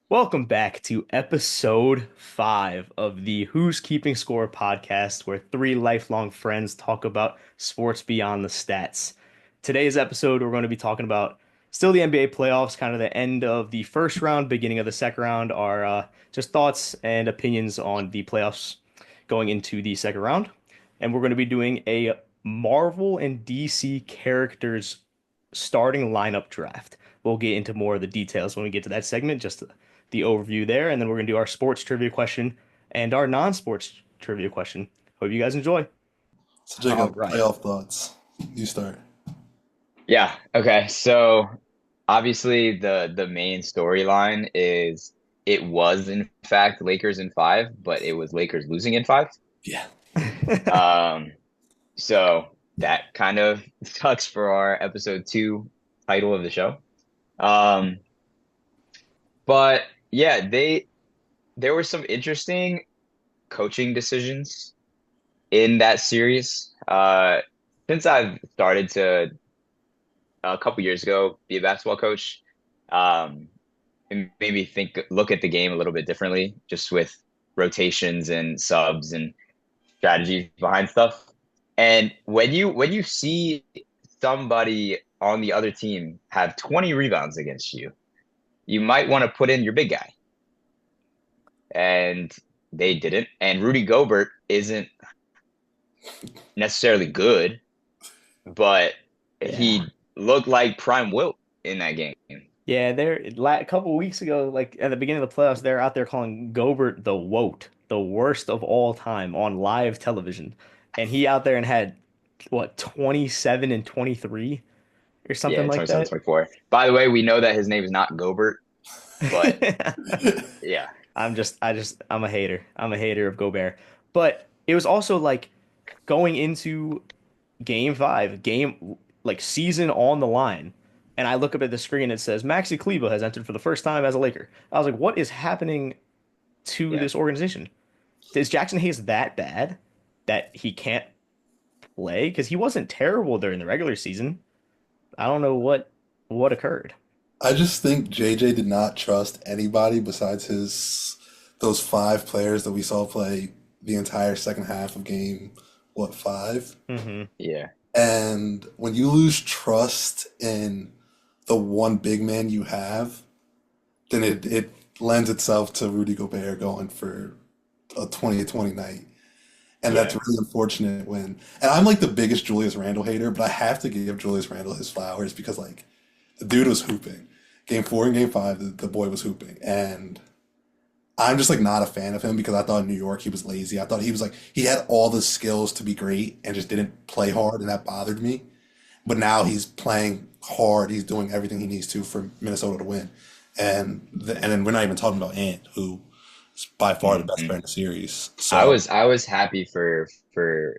Welcome back to Ep.5 of the Who's Keeping Score podcast, where three lifelong friends talk about sports beyond the stats. Today's episode, we're going to be talking about still the NBA playoffs, kind of the end of the first round, beginning of the second round, our just thoughts and opinions on the playoffs going into the second round. And we're going to be doing a Marvel and DC characters starting lineup draft. We'll get into more of the details when we get to that segment, just the overview there, and then we're going to do our sports trivia question and our non-sports trivia question. Hope you guys enjoy. So All Jacob, right. playoff thoughts. You start. Yeah. Okay. So obviously the main storyline is it was in fact Lakers in five, but it was Lakers losing in five. Yeah. Um, so that kind of sucks for our episode 2 title of the show. Um, but yeah, there were some interesting coaching decisions in that series. Since I've started to a couple years ago be a basketball coach, um, and maybe look at the game a little bit differently, just with rotations and subs and strategies behind stuff. And when you see somebody on the other team have 20 rebounds against you, you might want to put in your big guy. And they didn't. And Rudy Gobert isn't necessarily good, but Yeah. he looked like prime Wilt in that game. Yeah, a couple of weeks ago, like at the beginning of the playoffs, they're out there calling Gobert the WOAT, the worst of all time on live television. And he out there and had what, 27 and 23 or something Yeah, like 27, that. 24. By the way, we know that his name is not Gobert, but yeah, I'm a hater. I'm a hater of Gobert. But it was also like going into game 5, like season on the line. And I look up at the screen, it says Maxi Kleber has entered for the first time as a Laker. I was like, what is happening to yeah. this organization? Is Jackson Hayes that bad that he can't play? Because he wasn't terrible during the regular season. I don't know what occurred. I just think JJ did not trust anybody besides his those five players that we saw play the entire second half of game, what, five? Hmm. Yeah. And when you lose trust in the one big man you have, then it lends itself to Rudy Gobert going for a 20-20 night. And that's Yeah. really unfortunate and I'm like the biggest Julius Randle hater, but I have to give Julius Randle his flowers because like the dude was hooping. Game four and game five, the boy was hooping. And I'm just like not a fan of him because I thought in New York he was lazy. I thought he was like he had all the skills to be great and just didn't play hard, and that bothered me. But now he's playing hard. He's doing everything he needs to for Minnesota to win. And then we're not even talking about Ant, who is by far the best Mhm. player in the series. I So was I was happy for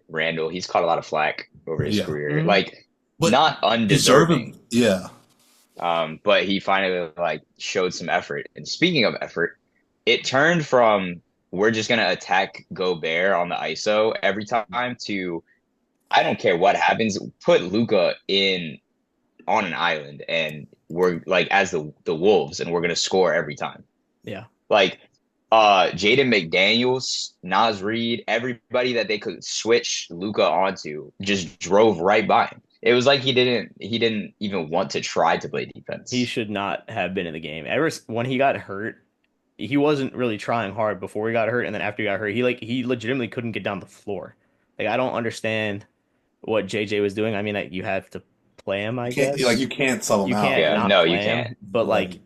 Randall. He's caught a lot of flack over his yeah. career. Hmm. Like But not undeserving. deserving, yeah. But he finally like showed some effort. And speaking of effort, it turned from we're just gonna attack Gobert on the ISO every time to I don't care what happens, put Luca in on an island and we're like as the Wolves and we're gonna score every time. Yeah. Like Jaden McDaniels, Naz Reid, everybody that they could switch Luca onto just drove right by him. It was like he didn't even want to try to play He defense. should not have been in the game. When he got hurt, he wasn't really trying hard before he got hurt, and then after he got hurt, he legitimately couldn't get down the floor. Like I don't understand what JJ was doing. I mean, like, you have to play him, I You guess. can't sub him You out. can't Yeah, not no, you play him, can't. but like Right.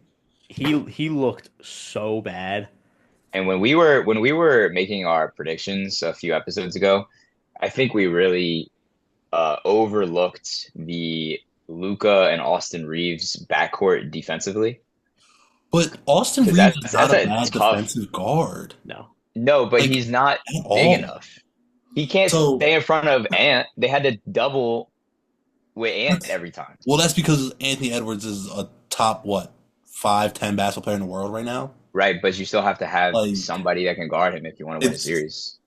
he looked so bad. And when we were making our predictions a few episodes ago, I think we really overlooked the Luca and Austin Reeves backcourt defensively But Austin because Reeves is that's not that's a a bad tough. defensive guard. No. No, but Like he's not at big all. enough. He can't So stay in front of Ant. They had to double with Ant that's every time. well, that's because Anthony Edwards is a top what, 5, 10 basketball player in the world right now. Right, but you still have to have Like somebody that can guard him if you want to win a it's series.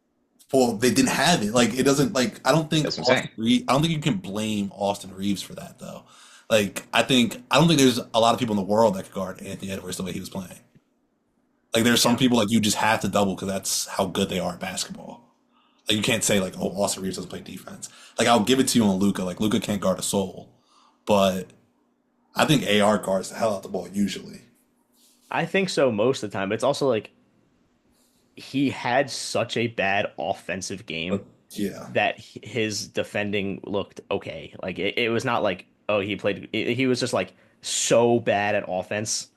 well, they didn't have it. Like it doesn't like That's what I'm saying. I don't think you can blame Austin Reeves for that though. Like I don't think there's a lot of people in the world that could guard Anthony Edwards the way he was playing. Like there's some Yeah. people like you just have to double because that's how good they are at basketball. Like you can't say like, oh, Austin Reeves doesn't play defense. Like I'll give it to you on Luca. Like Luca can't guard a soul, but I think AR guards the hell out the ball usually. I think so most of the time, but it's also like he had such a bad offensive game But yeah, that his defending looked okay. Like it was not like, oh, he was just like so bad at offense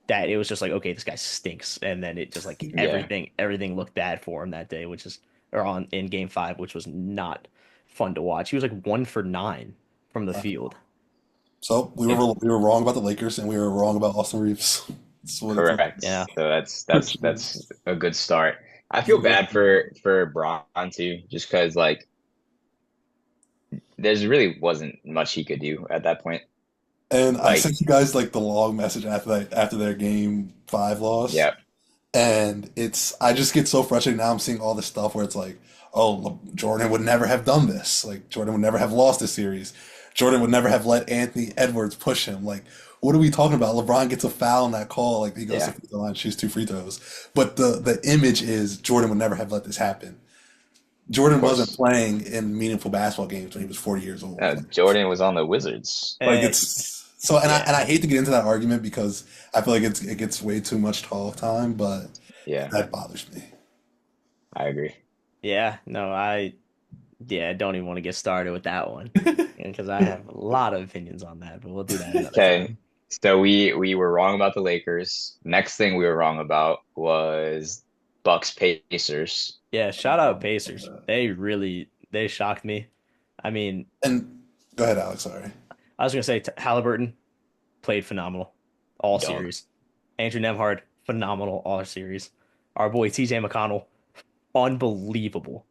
that it was just like, okay, this guy stinks. And then it just like Yeah. everything looked bad for him that day, which is or on in game 5, which was not fun to watch. He was like 1 for 9 from the I field. know. So we were wrong about the Lakers and we were wrong about Austin Reeves. That's what it's. Correct. Yeah. So that's a good start. I feel bad for Braun too, just because like there's really wasn't much he could do at that point. And I Like, sent you guys like the long message after their game 5 loss. yeah, And I just get so frustrated now. I'm seeing all this stuff where it's like, oh, Jordan would never have done this. Like, Jordan would never have lost this series. Jordan would never have let Anthony Edwards push him. Like, what are we talking about? LeBron gets a foul in that call. Like, he goes to yeah. the line, shoots 2 free throws. But the image is Jordan would never have let this happen. Of Jordan wasn't course. playing in meaningful basketball games when he was 40 years old. Jordan was on the Wizards. It's so, and Yeah. I hate to get into that argument because I feel like it gets way too much talk time, but Yeah, that bothers me. I agree. Yeah. No, I don't even want to get started with that one because I have a lot of opinions on that, but we'll do that another Okay, time. so we were wrong about the Lakers. Next thing we were wrong about was Bucks Pacers. Yeah, shout out Pacers. They shocked me. I mean, And go ahead, Alex. Sorry. I was gonna say Halliburton played phenomenal all Dog. series. Andrew Nemhard phenomenal all series. Our boy TJ McConnell unbelievable,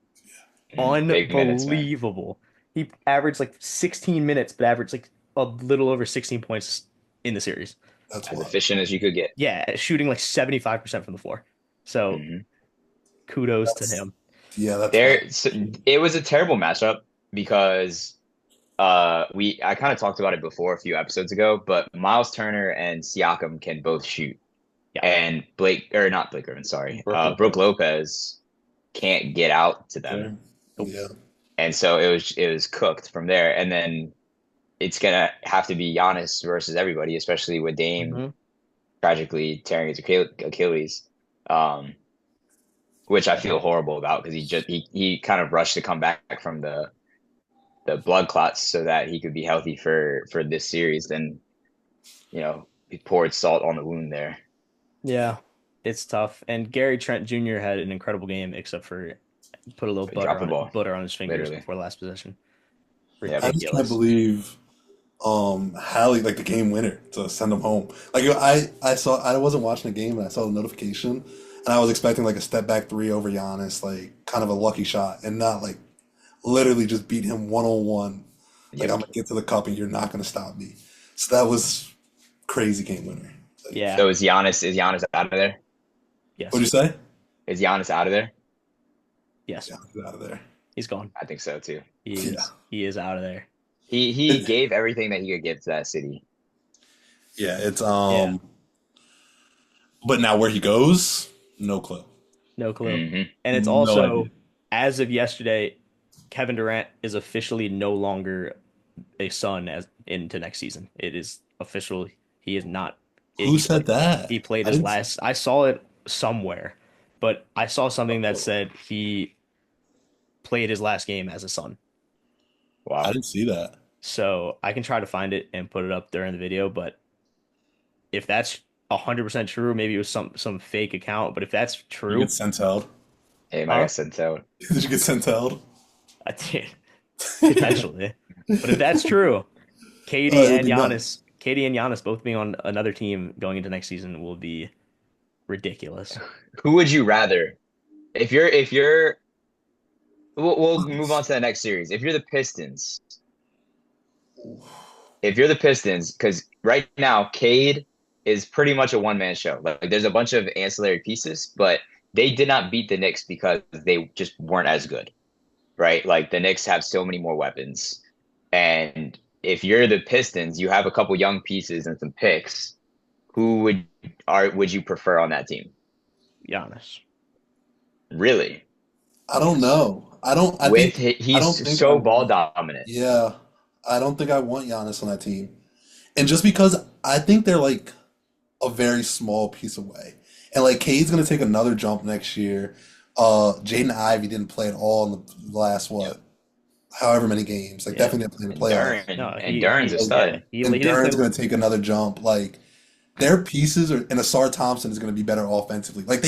Big minutes, man. unbelievable. He averaged like 16 minutes, but averaged like a little over 16 points in the series. That's As wild. efficient as you could get. Yeah, shooting like 75% from the floor. So Hmm kudos to That's him. yeah, that's wild. There, so it was a terrible matchup because I kind of talked about it before a few episodes ago, but Miles Turner and Siakam can both shoot, Yeah, and Blake or not Blake Griffin, sorry, Brooke Brooke Lopez. Lopez can't get out to them, Okay. Nope. Yeah. and so it was cooked from there, and then it's gonna have to be Giannis versus everybody, especially with Dame Hmm. tragically tearing his Achilles, um, which I feel horrible about because he kind of rushed to come back from the blood clots so that he could be healthy for this series. Then he poured salt on the wound there. Yeah, it's tough. And Gary Trent Jr. had an incredible game, except for put a little Drop the ball, butter on his fingers literally. before the last possession. Yep. I just can't Ridiculous. believe Hallie like the game winner to send him home. Like I wasn't watching the game and I saw the notification and I was expecting like a step back three over Giannis, like kind of a lucky shot, and not like literally just beat him 1-on-1. Like I'm Yep. gonna get to the cup and you're not gonna stop me. So that was crazy game winner. Like, Yeah. So is Giannis out of there? Yes. what'd you say? Is Giannis out of there? Yes. Yeah, get out of there. He's gone. I think so too. Yeah. He is out of there. He gave everything that he could give to that city. Yeah, it's Yeah. but now where he goes, no clue. No clue. Hmm And it's No also, idea. as of yesterday, Kevin Durant is officially no longer a Sun as into next season. It is official. He is not. Who He said played. that? He played I his didn't last. I saw it somewhere, but I saw something that oh, said he played his last game as a Sun. I Wow. didn't see that. So I can try to find it and put it up during the video. But if that's 100% true, maybe it was some fake account. But if that's You get true, sent out. Hey, my guy huh? said so. Did you get sent out? I did potentially. But if that's true, It would be nuts. Katie and Giannis both being on another team going into next season will be ridiculous. Who would you rather? If you're we'll move on to the next series. If you're the Pistons, because right now Cade is pretty much a one-man show. Like there's a bunch of ancillary pieces, but they did not beat the Knicks because they just weren't as good, right? Like the Knicks have so many more weapons, and if you're the Pistons, you have a couple young pieces and some picks. Who would you prefer on that team? Giannis. Really? I don't know. I He's don't think I so ball want. dominant. Yeah, I don't think I want Giannis on that team. And just because I think they're like a very small piece away, and like Cade's gonna take another jump next year. Jaden Ivey didn't play at all in the last Yep. what, however many games. Like Yeah. definitely didn't play in the And playoffs. No, Duran's a yeah, stud. he And didn't play. Duran's gonna take another jump. Like their pieces are, and Asar Thompson is gonna be better offensively. Like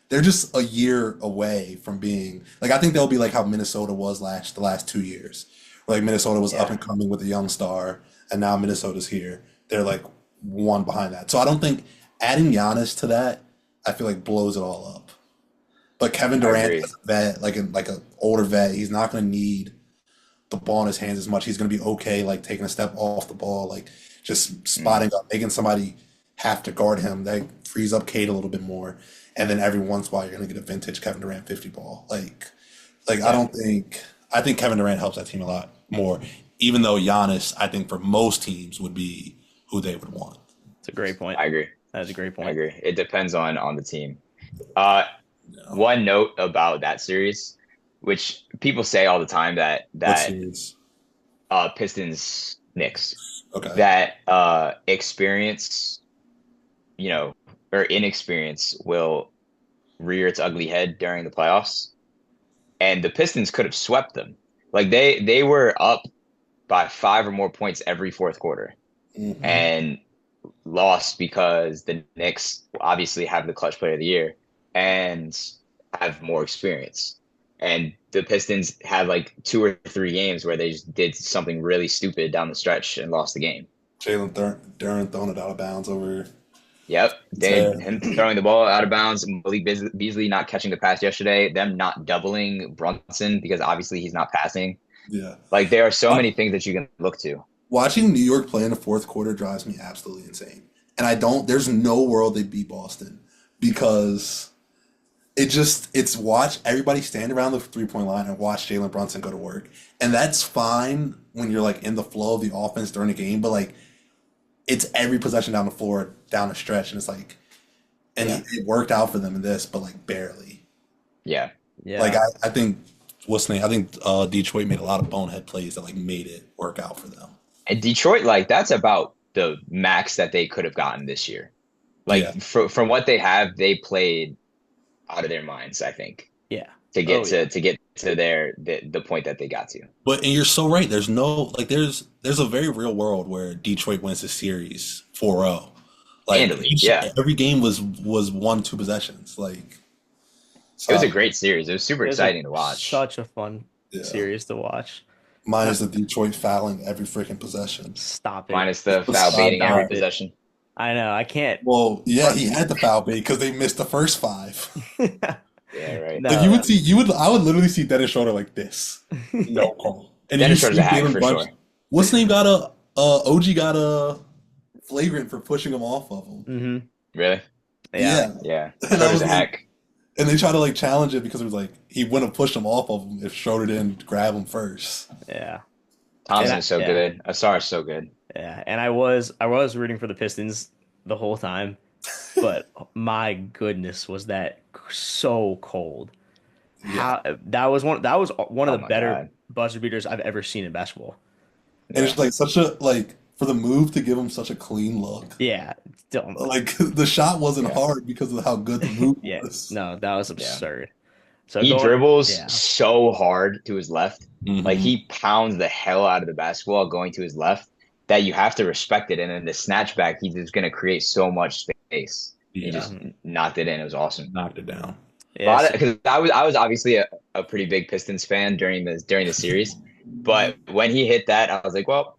they're just a year away from being like I think they'll be like how Minnesota was the last 2 years. Where like Minnesota was up Yeah, and coming with a young star, and now Minnesota's here. They're like one behind that. So I don't think adding Giannis to that, I feel like blows it all up. But Kevin I Durant agree. as a vet, like an older vet, he's not going to need the ball in his hands as much. He's going to be okay, like taking a step off the ball, like just Mm, spotting up, making somebody have to guard him. That frees up Cade a little bit more. And then every once in a while, you're going to get a vintage Kevin Durant 50 ball. Like yeah, I think Kevin Durant helps that team a lot more. Even though Giannis, I think for most teams would be who they would want. It's a great point. I agree. That's a great I point. agree. It depends on the team. Uh, No. One note about that series, which people say all the time What that series? Pistons Knicks Okay. that experience, you know, or inexperience will rear its ugly head during the playoffs, and the Pistons could have swept them. Like they were up by 5 or more points every fourth quarter Hmm. and lost because the Knicks obviously have the clutch player of the year and have more experience. And the Pistons had like 2 or 3 games where they just did something really stupid down the stretch and lost the game. Duran throwing it out of bounds over Yep, his they head. him throwing the ball out of bounds, Beasley not catching the pass yesterday, them not doubling Brunson because obviously he's not passing. Yeah. Like there are so Uh, many things that you can look to. Watching New York play in the fourth quarter drives me absolutely insane. And there's no world they beat Boston because it's watch everybody stand around the 3 point line and watch Jalen Brunson go to work. And that's fine when you're like in the flow of the offense during the game, but like it's every possession down the floor, down the stretch. And it's like, and Yeah, it worked out for them in this, but like barely. yeah, Like Yeah. I think what's the name? I think Detroit made a lot of bonehead plays that like made it work out for them. and Detroit, like that's about the max that they could have gotten this year. Yeah. Like from what they have, they played out of their minds, I think, Yeah. to Oh get yeah. to get to the point that they got to. But and you're so right. There's no like there's a very real world where Detroit wins the series 4-0. Like Handily. Yeah. every game was 1-2 possessions. Like It was a so great series. It was super It was a exciting to watch. such a fun yeah. series to watch. Mine Uh, is the Detroit fouling every freaking possession. Stop it. Minus the foul baiting every Stop Stop. it. possession. I know. I can't. Well, yeah, But he had the foul bait because they missed the first five. Yeah, right. Like no. I would literally see Dennis Schroeder like this. No call. And you Dennis Schroeder's a see hack Jalen for Brunson. sure. What's his name got a OG got a flagrant for pushing him off of him. Hmm. Really? Yeah. Yeah. Yeah. And I Schroeder's was a like, hack. and they try to like challenge it because it was like he wouldn't have pushed him off of him if Schroeder didn't grab him first. Yeah. And Thompson is so yeah. good. Asar is so good. Yeah. And I was rooting for the Pistons the whole time, but my goodness, was that so cold. Yeah. How that was one of Oh the my better God. buzzer beaters I've ever seen in basketball. And Yeah. it's like such a like for the move to give him such a clean look. Yeah. Still, Like the shot wasn't Yeah. hard because of how good the move yeah. was. No, that was Yeah. absurd. So He going, dribbles yeah. so hard to his left. Like Hmm. he pounds the hell out of the basketball going to his left that you have to respect it. And then the snatchback, he's just going to create so much space. He Yeah. just Mhm. knocked it in. It was awesome. Knocked it down. Yes. Because I was obviously a pretty big Pistons fan during the series, but when he hit that, I was like, well,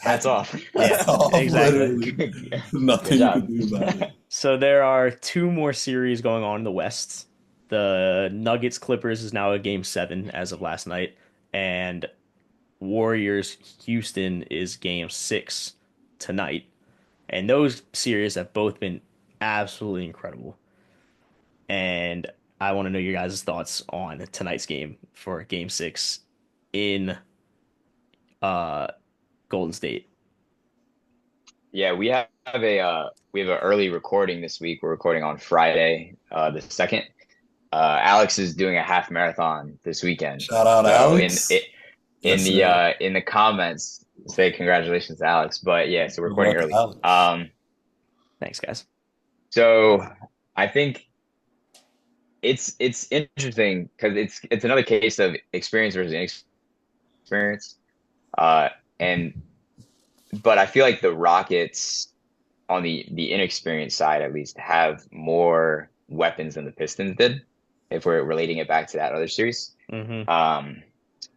Had hats to. off. Yeah. Exactly. Literally Good nothing you job. could do about it. So there are two more series going on in the West. The Nuggets Clippers is now a game 7 as of last night, and Warriors Houston is game 6 tonight. And those series have both been absolutely incredible. And I want to know your guys' thoughts on tonight's game for game 6 in uh Golden State. Yeah, we have an early recording this week. We're recording on Friday, the second. Alex is doing a half marathon this weekend. Shout out So Alex. in Yes, sir. in the comments, say congratulations to Alex. But yeah, so we're Good recording luck, early. Alex. Thanks, guys. So I think it's interesting because it's another case of experience versus inexperience. Uh, and but I feel like the Rockets on the inexperienced side at least have more weapons than the Pistons did, if we're relating it back to that other series. Hmm. Um,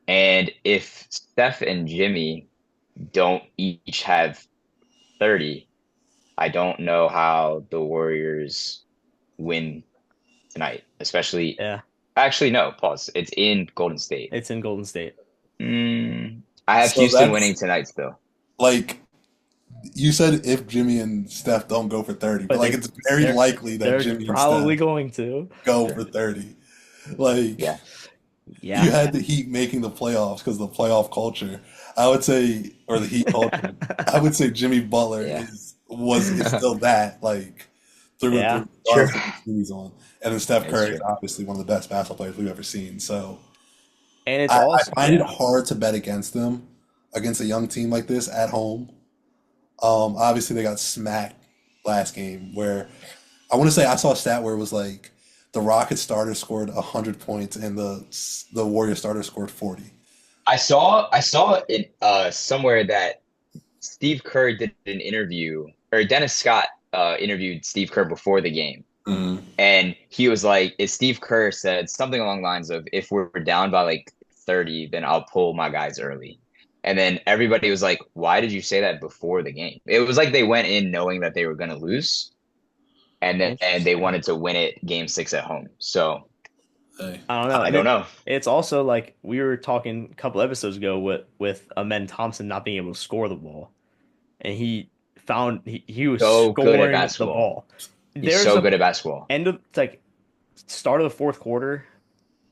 and if Steph and Jimmy don't each have 30, I don't know how the Warriors win tonight, especially Yeah, actually no, pause. It's in Golden State. it's in Golden State, I have So Houston winning that's tonight still. like you said if Jimmy and Steph don't go for 30, but but like it's very they're likely that they're Jimmy and probably Steph going to. go for 30. Like Yeah. Yeah, you had the Heat making the playoffs because of the playoff culture. I would say, or the Heat culture. I would say Jimmy Butler Yeah. is still that like through and yeah, through, True. regardless of what team he's on. And then Steph It's Curry is true. obviously one of the best basketball players we've ever seen. So and it's I also find it yeah. hard to bet against them against a young team like this at home. Obviously they got smacked last game where I want to say I saw a stat where it was like the Rockets starter scored 100 points and the Warriors starter scored 40. I saw it somewhere that Steve Kerr did an interview, or Dennis Scott interviewed Steve Kerr before the game. Mhm. And he was like, if Steve Kerr said something along the lines of, if we're down by like 30, then I'll pull my guys early. And then everybody was like, why did you say that before the game? It was like they went in knowing that they were going to lose, and then they Interesting. wanted to win it game six at home. So Hey, I don't know. I And don't know. it's also like we were talking a couple episodes ago with Amen Thompson not being able to score the ball, and he was So good at scoring the basketball. ball. He's There's so a good at basketball. end of like start of the fourth quarter,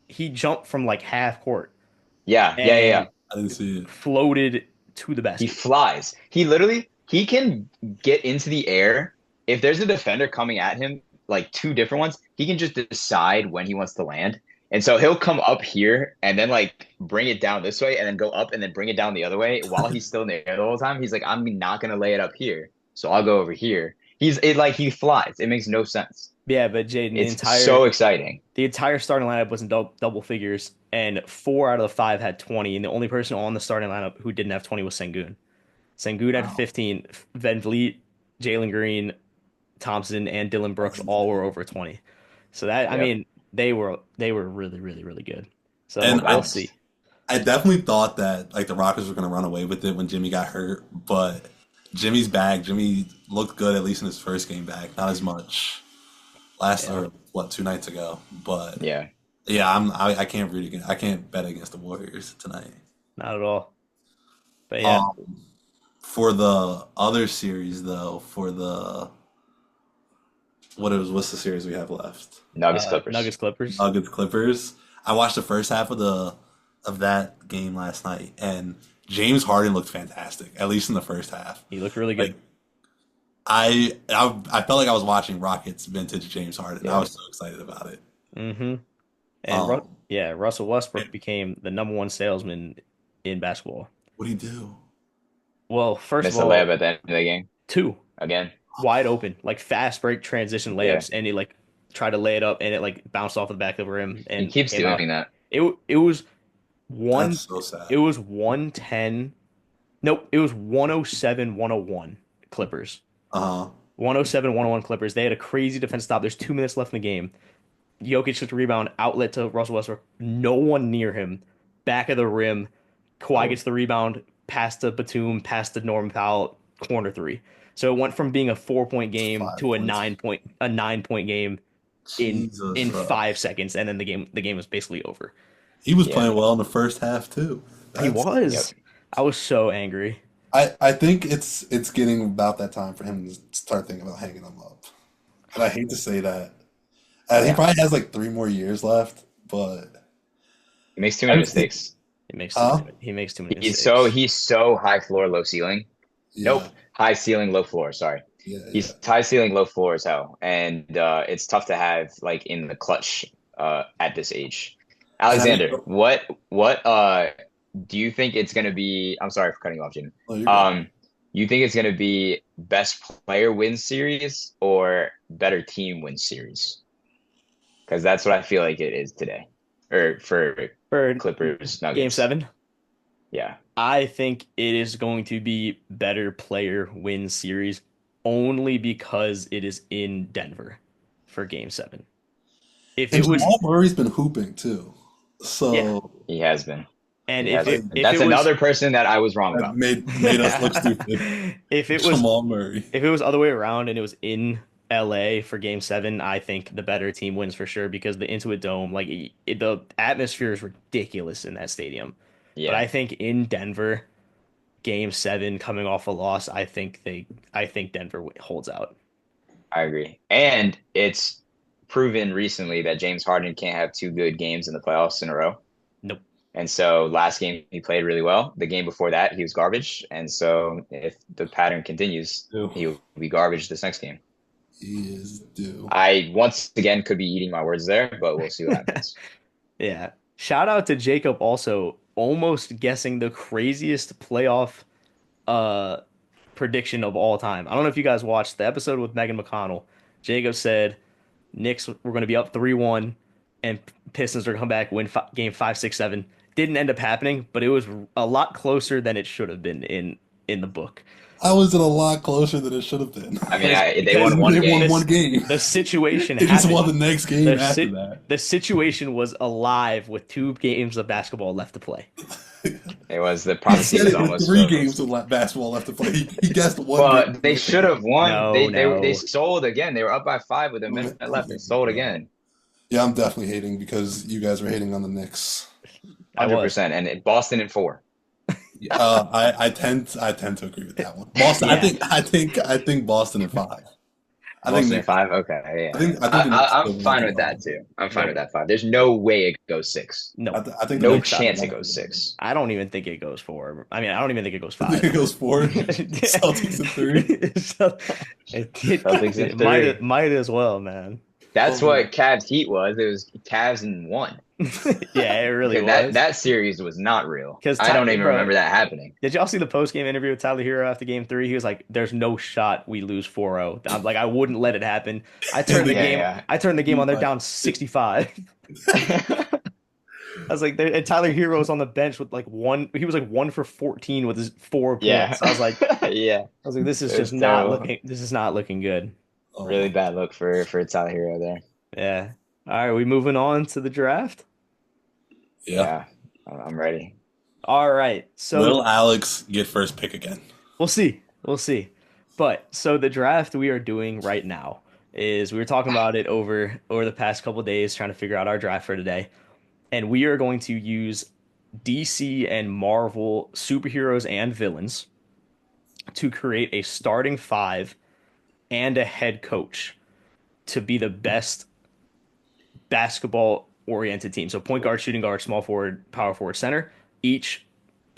he jumped from like half court Yeah, yeah, yeah, yeah. and I didn't see it. floated to the He basket. flies. He can get into the air. If there's a defender coming at him, like two different ones, he can just decide when he wants to land. And so he'll come up here and then like bring it down this way and then go up and then bring it down the other way while he's still in the air the whole time. He's like, I'm not gonna lay it up here. So I'll go over here. Like he flies. It makes no sense. Yeah, but Jaden, It's so exciting. the entire starting lineup was in double figures, and four out of the five had 20, and the only person on the starting lineup who didn't have 20 was Sengun. Sengun had Wow, 15. Van Vliet, Jalen Green, Thompson, and Dylan that's Brooks all insane. were over 20. So that I Yep. mean, they were really, really, really good. So And Full we'll bounce. see. I definitely thought that like the Rockets were going to run away with it when Jimmy got hurt, but Jimmy's back. Jimmy looked good at least in his first game back. Not as much last Yeah, or what 2 nights ago, but Yeah. yeah, I can't root against I can't bet against the Warriors tonight. not at all. But yeah, Um, for the other series though, for the what's the series we have left? Nuggets Clippers. Nuggets Clippers. Nuggets Clippers. I watched the first half of that game last night, and James Harden looked fantastic, at least in the first half. He looked really Like good. I felt like I was watching Rockets vintage James Harden. I Yeah. was so excited about it. Hmm. And Um, yeah, Russell and Westbrook became the number one salesman in basketball. what do you do? Well, first of Missed a layup all, at the end of the game two again. wide open, like fast break transition Yeah. layups, and he like tried to lay it up, and it like bounced off the back of the rim He and keeps came out. doing that. It was That's one. so sad. It was 110. Nope, it was 107, 101 Clippers. Uh huh. 107, 101 Clippers. They had a crazy defense stop. There's 2 minutes left in the game. Jokic took the rebound, outlet to Russell Westbrook. No one near him. Back of the rim. Kawhi Oh, gets the rebound, pass to Batum, pass to Norman Powell, corner three. So it went from being a 4 point game five to points. a 9 point game Jesus, in bro. 5 seconds, and then the game was basically over. He was Yeah. playing well in the first half too. He That's Yep. was. I was so angry. I think it's getting about that time for him to start thinking about hanging them up. And I hate to say that. He Yeah. probably has like 3 more years left, but He makes too I many just think, mistakes. He makes too huh? many, he makes too many He's so mistakes. he's so high floor, low ceiling. Nope. Yeah. high ceiling, low floor. Sorry. Yeah, yeah. He's high ceiling, low floor as hell. And it's tough to have like in the clutch at this age. And I think, Alexander, what do you think it's gonna be? I'm sorry for cutting you off, Jim. oh, you're good. Um, you think it's gonna be best player wins series or better team wins series? Because that's what I feel like it is today. Or for For Clippers game Nuggets. 7, Yeah. I think it is going to be better player win series only because it is in Denver for game 7. If And it was, Jamal Murray's been hooping too. yeah, So He has been. and He if has it been. if That's it was another person that I was wrong that about. made us look stupid. if it was Jamal Murray. if it was other way around and it was in LA for game 7, I think the better team wins for sure because the Intuit Dome, like the atmosphere is ridiculous in that stadium. But Yeah, I think in Denver, game 7 coming off a loss, I think Denver holds out. I agree. And it's proven recently that James Harden can't have two good games in the playoffs in a row. Nope. And so last game he played really well. The game before that he was garbage. And so if the pattern continues, Due. he'll be garbage this next game. He is due. I once again could be eating my words there, but we'll see what happens. Yeah. Shout out to Jacob also almost guessing the craziest playoff uh prediction of all time. I don't know if you guys watched the episode with Megan McConnell. Jacob said Knicks were going to be up 3-1 and Pistons are going to come back win game 5, 6, 7. Didn't end up happening, but it was a lot closer than it should have been in the book. I was in a lot closer than it should have been. I mean, Because they because won one They won game. one game. the situation They just won happened. the next game after that. The situation was alive with 2 games of basketball left to play. It was the He prophecy said was it with almost three fulfilled. games of basketball left to play. He guessed one game. But they should have won. No, They no. sold again. They were up by 5 with a minute left and sold again. Yeah, I'm definitely hating because you guys are hating on the Knicks. I was. 100%. And Boston in 4. I tend to agree with that one. Boston. Yeah. I think Boston in 5. I Boston think in 5. Okay, yeah. I think the Knicks I'm still win fine in with five. that too. I'm fine with that 5. There's no way it goes 6. No, I think the No Knicks chance it win. goes 6. I don't even think it goes 4. I mean, I don't even think it goes I think 5. it goes 4. Celtics in 3. So, Celtics in it 3. might as well, man. That's what Cavs Heat was. It was Cavs in 1. Yeah, it really That was. that series was not real. 'Cause I don't even bro, remember that happening. Did y'all see the post game interview with Tyler Hero after game 3? He was like, "There's no shot we lose 4-0." I'm like, I wouldn't let it happen. I turned the Yeah, game. yeah. I turned the game on. They're down 65. I was like, and Tyler Hero's on the bench with like one. He was like 1 for 14 with his 4 Yeah. points. I was like, Yeah. this is It just was not terrible. looking. This is not looking good. Oh, Really bad look for Tyler Hero there. Yeah. All right, we moving on to the draft. yeah. I'm ready. All right, so Will Alex get first pick again? we'll see. We'll see. But so the draft we are doing right now is we were talking about it over the past couple of days, trying to figure out our draft for today, and we are going to use DC and Marvel superheroes and villains to create a starting 5 and a head coach to be the best basketball oriented team. So point guard, shooting guard, small forward, power forward, center. Each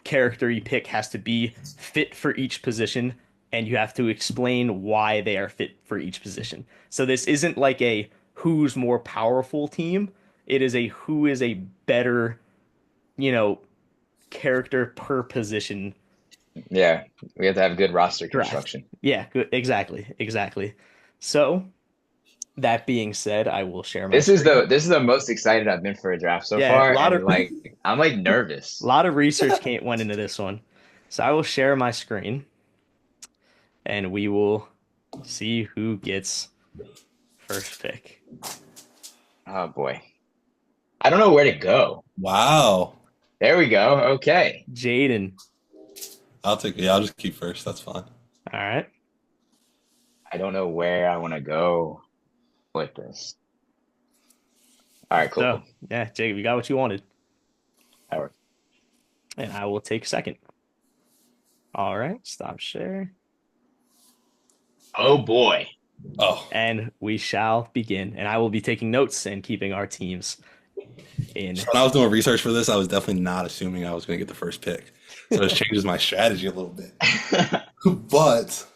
character you pick has to be fit for each position, and you have to explain why they are fit for each position. So this isn't like a who's more powerful team. It is a who is a better, character per position Yeah. We have to have good roster draft. construction. Yeah, good. Exactly. So that being said, I will share my This is screen. the most excited I've been for a draft so Yeah, far. a lot And of I'm like nervous. a lot of research went into this one. So I will share my screen and we will see who gets first pick. Oh boy. I don't know where to go. Wow. There we go. Okay. Jaden. I'll take it. Yeah, I'll just keep first. That's fine. All right. I don't know where I want to go with this. All right, cool. So, yeah, Jacob, you got what you wanted. That works. And I will take second. All right. Stop share. Oh boy. Oh, And we shall begin. And I will be taking notes and keeping our teams in. when I was doing research for this, I was definitely not assuming I was going to get the first pick. So it changes my strategy a little bit. But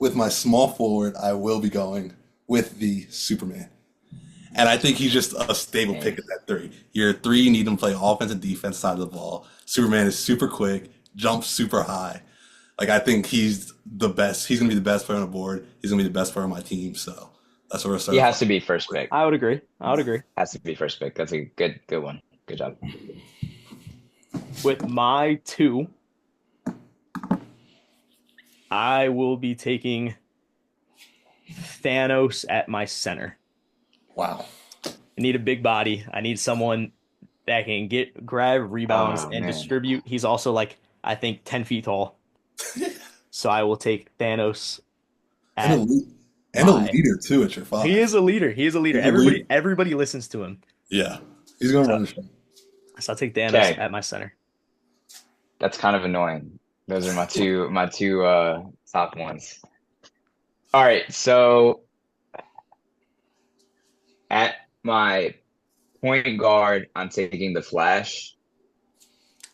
with my small forward, I will be going with the Superman. And I think he's just a stable pick Dang. at that three. Your three, you need him to play offense and defense side of the ball. Superman is super quick, jumps super high. Like I think he's the best. He's gonna be the best player on the board. He's gonna be the best player on my team. So that's what we're He starting has to from. be first pick. I would agree. I would agree. Has to be first pick. That's a good one. Good job. With my two, I will be taking Thanos at my center. Wow. I need a big body. I need someone that can grab rebounds Oh and man. distribute. He's also like, I think, 10 feet tall. So I will take Thanos And a at lead, and a my. leader too at your He five. is a leader. He is a leader. He's a leader. Everybody listens to him. Yeah. He's gonna So, run the show. so I'll take Thanos Okay, at my center. that's kind of annoying. Those are my two top ones. All right, so at my point guard, I'm taking the Flash.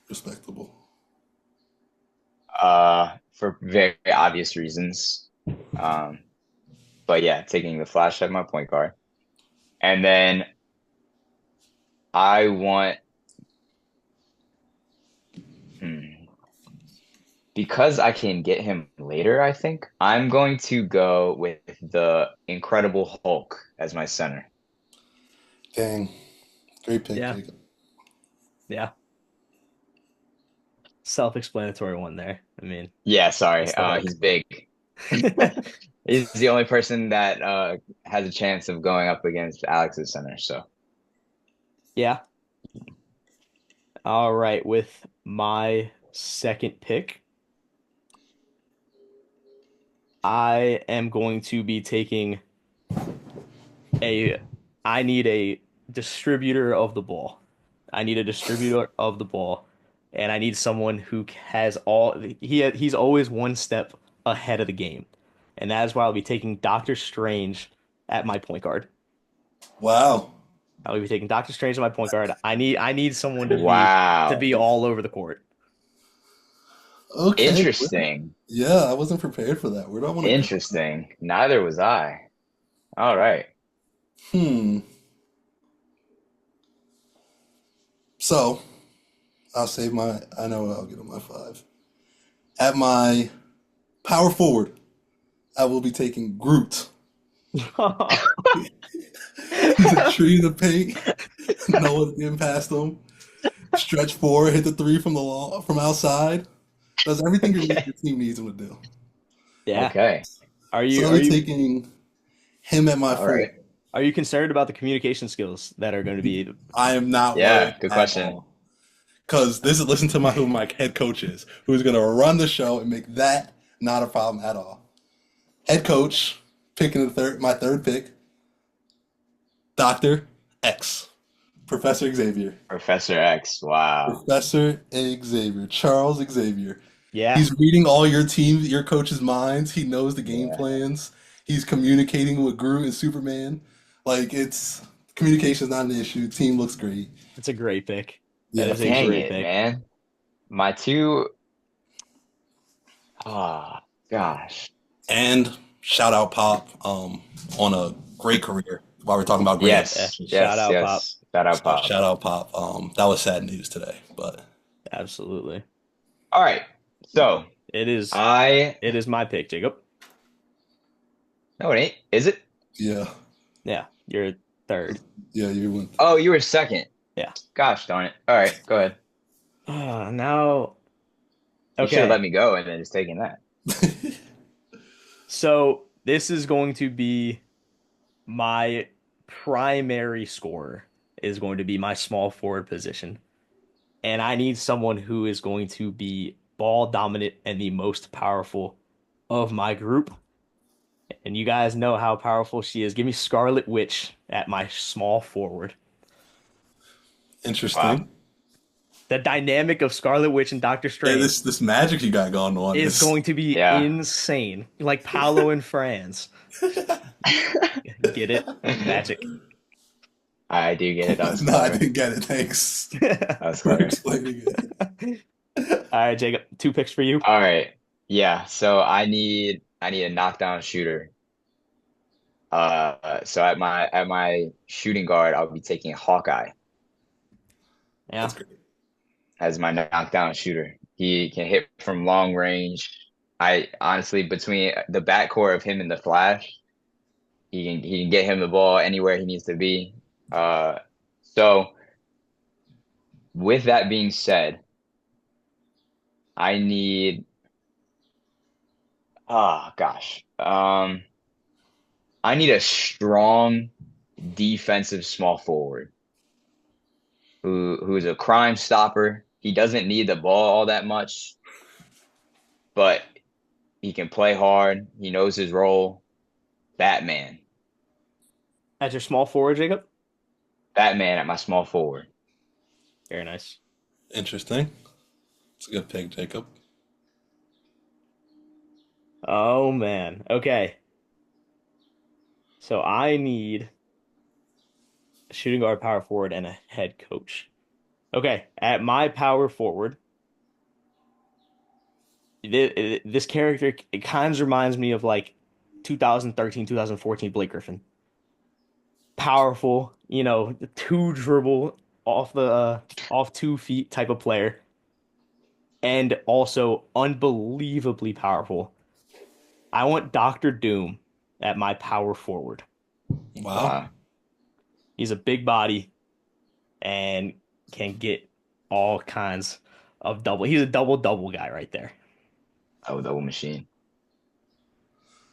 Respectable. For very obvious reasons. Um, but yeah, taking the Flash at my point guard. And then I want, hmm, because I can get him later, I think I'm going to go with the Incredible Hulk as my center. Dang. Great pick, Yeah. Jacob. Yeah. Self-explanatory one there. I mean, Yeah, sorry. it's the Hulk. He's big. He's the only person that has a chance of going up against Alex's center. So Yeah. All right. With my second pick, I am going to be taking a, I need a distributor of the ball. I need a distributor of the ball, and I need someone who has he's always one step ahead of the game. And that is why I'll be taking Doctor Strange at my point guard. Wow. I'll be taking Doctor Strange at my point guard. I need someone to wow, be all over the court. Okay. interesting, Yeah, I wasn't prepared for that. Where do I want to go? interesting. Neither was I. All right. Hmm. So I'll save my. I know what I'll get on my five. At my power forward, I will be taking Groot. He's a tree in the paint. No one's getting past him. Stretch four, hit the three from from outside. Does everything your Okay. team needs him to do. Yeah. Okay. Are So you I'll are be you taking him at my All four. right. are you concerned about the communication skills that are going to be I am not worried Yeah, good at question. all. Because this is listen to who my head coach is, who's going to run the show and make that not a problem at all. Head coach picking my third pick, Doctor X, Professor Xavier, Professor X. Wow. Professor Xavier, Charles Xavier. Yeah, He's reading all your coach's minds. He knows the game Yeah. plans. He's communicating with Groot and Superman. Like it's communication is not an issue. Team looks great. it's a great pick. That Yeah, is a for Dang sure. great it, pick. man. My two. Ah, gosh. And shout out Pop on a great career. While we're talking about great, Yes, Shout yes, out, Pop. yes. Shout out, Pop. shout out Pop. That was sad news today, but Absolutely. All right. So It is I. it is my pick, Jacob. No, it ain't. Is it? yeah, Yeah, you're third. yeah, you went. Oh, you were second. Yeah. Gosh darn it. All right, go ahead. Now, You should have let okay. me go and then just taken that. So this is going to be my primary scorer is going to be my small forward position. And I need someone who is going to be ball dominant and the most powerful of my group. And you guys know how powerful she is. Give me Scarlet Witch at my small forward. Wow. Interesting. The dynamic of Scarlet Witch and Doctor Yeah, Strange this magic you got going on is is going to be Yeah. insane. Like Paolo and Franz. Get it? Magic. I do get it. That was no, I clever. didn't get it. Thanks That was for clever. explaining it. All right, Jacob, two picks for you. All right. Yeah. So I need I need a knockdown shooter. So at my shooting guard, I'll be taking Hawkeye Yeah. That's great. as my knockdown shooter. He can hit from long range. I honestly, between the backcourt of him and the Flash, he can get him the ball anywhere he needs to be. Uh, so with that being said, I need oh gosh, I need a strong defensive small forward who's a crime stopper. He doesn't need the ball all that much, but he can play hard. He knows his role. Batman. As your small forward, Jacob? Batman at my small forward. Very nice. Interesting. It's a good pick, Jacob. Oh man. Okay. So I need a shooting guard, power forward, and a head coach. Okay. At my power forward, this character, it kind of reminds me of like 2013, 2014 Blake Griffin. Powerful, two dribble off 2 feet type of player, and also unbelievably powerful. I want Doctor Doom at my power forward. Wow. Wow. He's a big body and can get all kinds of double. He's a double guy right there. Oh, the old machine.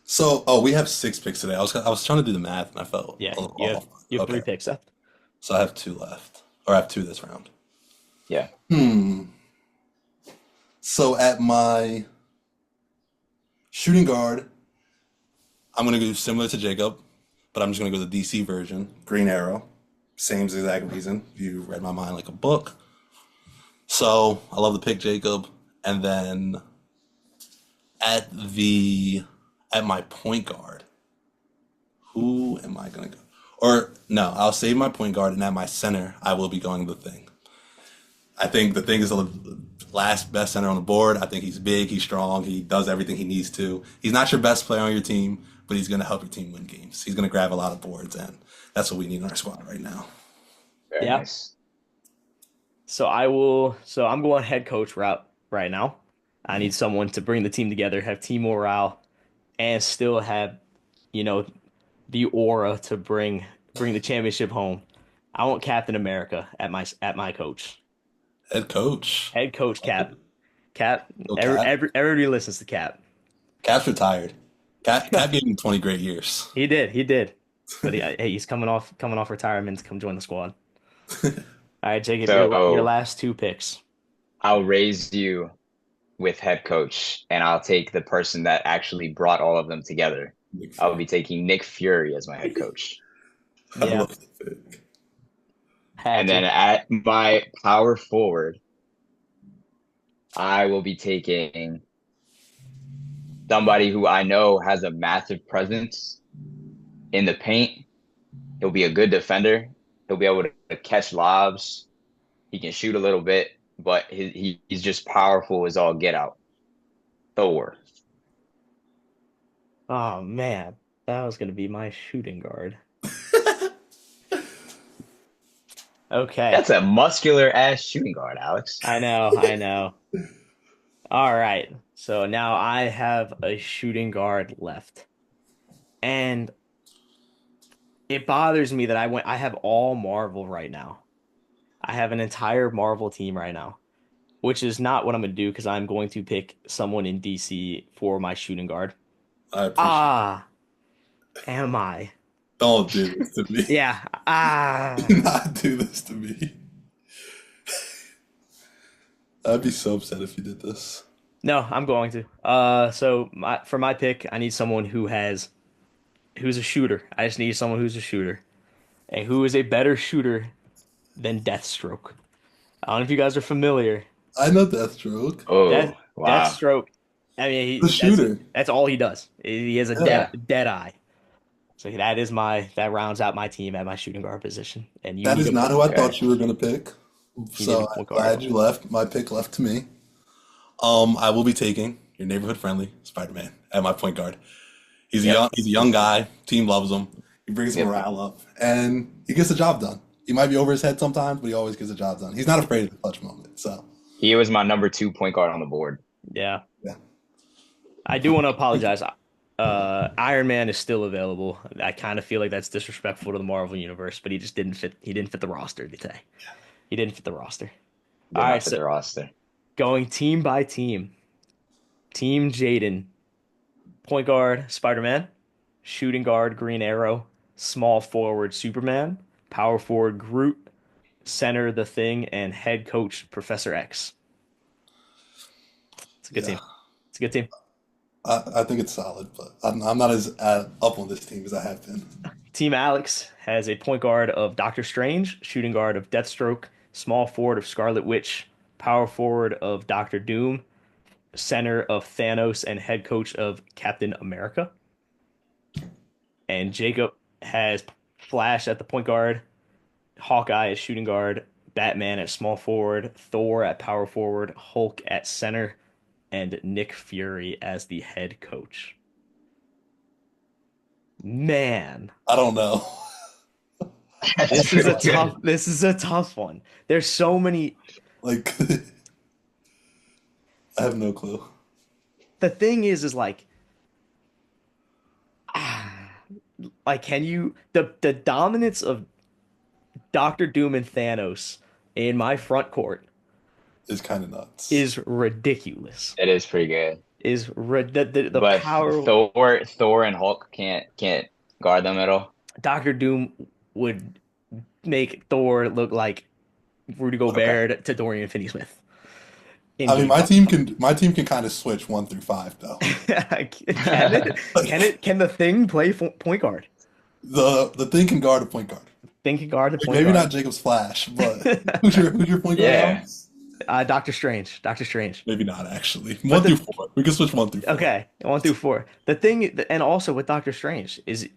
So, we have 6 picks today. I was trying to do the math and I felt Yeah, a little you have off. you have Okay. 3 picks left. So I have 2 left. Or I have 2 this round. Yeah. Hmm. So at my shooting guard, I'm gonna go similar to Jacob, but I'm just gonna go the DC version. Green Arrow. Same exact reason. You read my mind like a book. So I love the pick, Jacob. And then at the at my point guard, who am I gonna go? Or no, I'll save my point guard, and at my center, I will be going the thing. I think the thing is the last best center on the board. I think he's big, he's strong, he does everything he needs to. He's not your best player on your team, but he's going to help your team win games. He's going to grab a lot of boards, and that's what we need in our squad right now. Very Yeah. nice. So I'm going head coach route right now. I need someone to bring the team together, have team morale, and still have, you know, the aura to bring the championship home. I want Captain America at my coach. Head coach. Head coach Cap. Cap. Go Cap. Everybody listens to Cap. Cap's retired. Cap gave him 20 great years. He did. He did. But hey, he's coming off retirement to come join the squad. All right, Jacob, your So last 2 picks. I'll raise you with head coach, and I'll take the person that actually brought all of them together. Big I'll fan. be taking Nick Fury as my head coach. I Yeah, love the pick. had And to. then at my power forward, I will be taking somebody who I know has a massive presence in the paint. He'll be a good defender. He'll be able to catch lobs. He can shoot a little bit, but he's just powerful as all get out. Thor. Oh man, that was gonna be my shooting guard. Okay, That's a muscular ass shooting guard, Alex. I know, I know. All right, so now I have a shooting guard left, and it bothers me that I have all Marvel right now. I have an entire Marvel team right now, which is not what I'm gonna do because I'm going to pick someone in DC for my shooting guard. I appreciate Ah, am I? Don't do this to me. Yeah. Ah. Do not do this to me. I'd be so upset if you did this. No, I'm going to. So for my pick, I need someone who's a shooter. I just need someone who's a shooter and who is a better shooter than Deathstroke. I don't know if you guys are familiar. I know Deathstroke. Oh, Death wow. Deathstroke. I mean, The shooter. that's all he does. He has a Yeah. dead eye. So that rounds out my team at my shooting guard position. And That is not who I Okay. thought you were gonna pick. you need a So I'm point guard. glad you left. My pick left to me. I will be taking your neighborhood friendly Spider-Man at my point guard. Yep. He's a young guy. Team loves him. He brings Yep. morale up, and he gets the job done. He might be over his head sometimes, but he always gets the job done. He's not afraid of the clutch moment. So He was my number 2 point guard on the board. Yeah. yeah, I do want to apologize. Iron Man is still available. I kind of feel like that's disrespectful to the Marvel universe, but he just didn't fit. He didn't fit the roster today. He didn't fit the roster. All Did right, not fit so the roster. going team by team. Team Jaden, point guard Spider-Man, shooting guard Green Arrow, small forward Superman, power forward Groot, center The Thing, and head coach Professor X. It's a good yeah. team. It's a good team. I think it's solid, but I'm not as up on this team as I have been. Team Alex has a point guard of Doctor Strange, shooting guard of Deathstroke, small forward of Scarlet Witch, power forward of Doctor Doom, center of Thanos, and head coach of Captain America. And Jacob has Flash at the point guard, Hawkeye at shooting guard, Batman at small forward, Thor at power forward, Hulk at center, and Nick Fury as the head coach. Man, I don't know. That's this is pretty a good. tough one. There's so many. Like I have no clue. The thing is like like can you the dominance of Doctor Doom and Thanos in my front court It's kind of nuts. is ridiculous. It is pretty good. The But power Thor and Hulk can't guard them at all. Doctor Doom would make Thor look like Rudy Okay. Gobert to Dorian Finney-Smith in I mean, game five. my team can kind of switch 1 through 5 though. Can it? Can Like it? Can the Thing play point guard? the thing can guard a point guard. Thing can guard the Like point maybe guard. not Jacob's Flash, but who's your point guard Yeah. now? Doctor Strange. Doctor Strange. Maybe not actually. But One through four. We can switch 1 through 4. okay, 1 through 4. The thing, and also with Doctor Strange is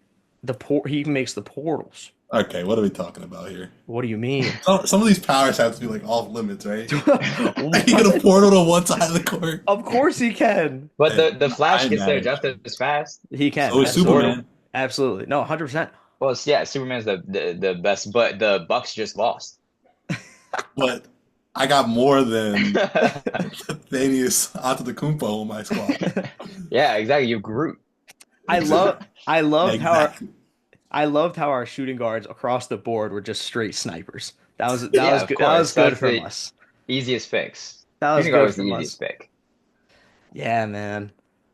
he makes the portals. Okay, what are we talking about here? What do you mean? Some of these powers have to be like off limits, right? Like, he get a What? portal to one side of the court. Of course he can. But And the Flash I gets there imagine. just as fast. He can. So is Absolutely. Superman. Absolutely. No, 100%. Well, yeah, Superman's the best, but the Bucks just lost. But I got more than Thaddeus Antetokounmpo on my squad. Yeah, exactly. You Groot. I loved Exactly. I loved how our shooting guards across the board were just straight snipers. That Yeah, was of good. That was course. good That's from the us. easiest fix. That was Shooting guard good was the from easiest us. pick. Yeah, man.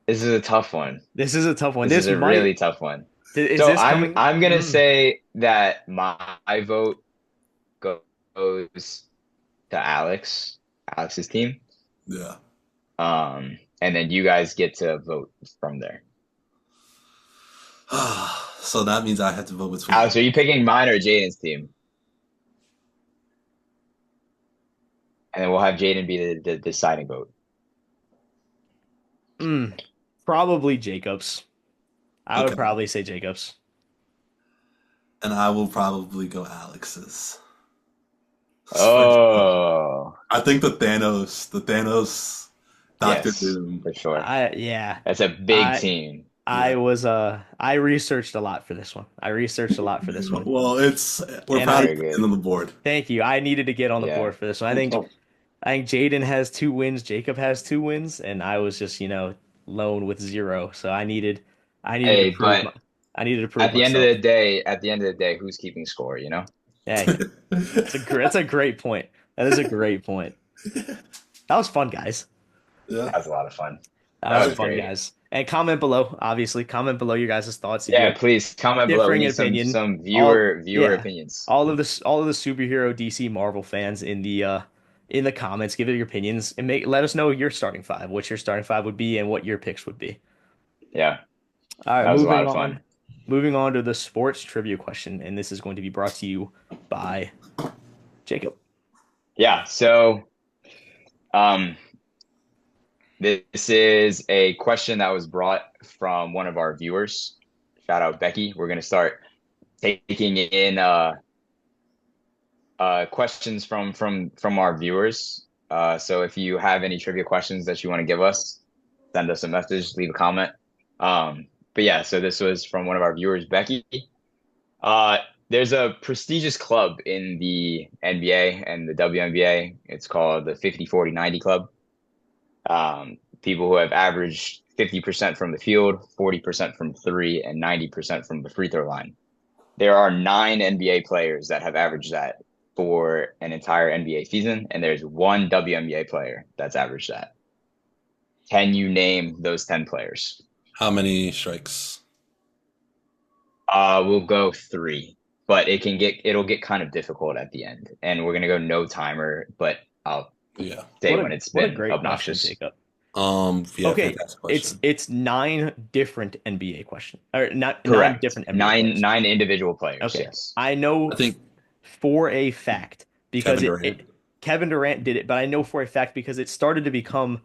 This is a tough one. This is a tough one. This is This a might really tough one. is So this coming? I'm gonna Mm. say that my vote goes to Alex's team. Yeah. And then you guys get to vote from there. So that means I have to vote between. Alex, are you picking mine or Jaden's team? And then we'll have Jaden be the deciding vote. Probably Jacobs. I would Okay. probably say Jacobs. And I will probably go Alex's. Oh, I think the Thanos, Doctor yes, Doom. for sure. Yeah. That's a big I team. I researched a lot for this one. Well, we're And proud Very of good. getting on the board. Thank you. I needed to get on the Yeah. board for this one. I think Jaden has 2 wins, Jacob has 2 wins, and I was just, lone with 0. So I needed Hey, to prove but I needed to prove at the end of myself. the day, who's keeping score, you know? Hey, that's a great point. That is a great point. That was fun, guys. Yeah. That was a lot of fun. That was was fun, great. guys. And comment below, obviously. Comment below your guys' thoughts. If you Yeah, have please comment below. We differing need opinion. some viewer Yeah. opinions. all of the superhero DC Marvel fans in the comments, give it your opinions and let us know your starting five, what your starting five would be, and what your picks would be. Yeah, All right, that was a lot moving of on. fun. Moving on to the sports trivia question, and this is going to be brought to you by Jacob. Yeah, so this is a question that was brought from one of our viewers. Shout out Becky. We're gonna start taking in questions from our viewers. So if you have any trivia questions that you want to give us, send us a message, leave a comment. But yeah, so this was from one of our viewers, Becky. Uh, there's a prestigious club in the NBA and the WNBA. It's called the 50-40-90 Club. People who have averaged 50% from the field, 40% from three, and 90% from the free throw line. There are nine NBA players that have averaged that for an entire NBA season, and there's one WNBA player that's averaged that. Can you name those 10 players? How many strikes? We'll go three, but it'll get kind of difficult at the end, and we're gonna go no timer, but I'll Yeah. say when it's What a been great question, obnoxious. Jacob. Yeah, Okay, fantastic it's question. it's nine different NBA questions, or not nine Correct. different NBA players. Nine individual players, Okay, yes. I I know think for a fact because Kevin it, Durant. it Kevin Durant did it, but I know for a fact because it started to become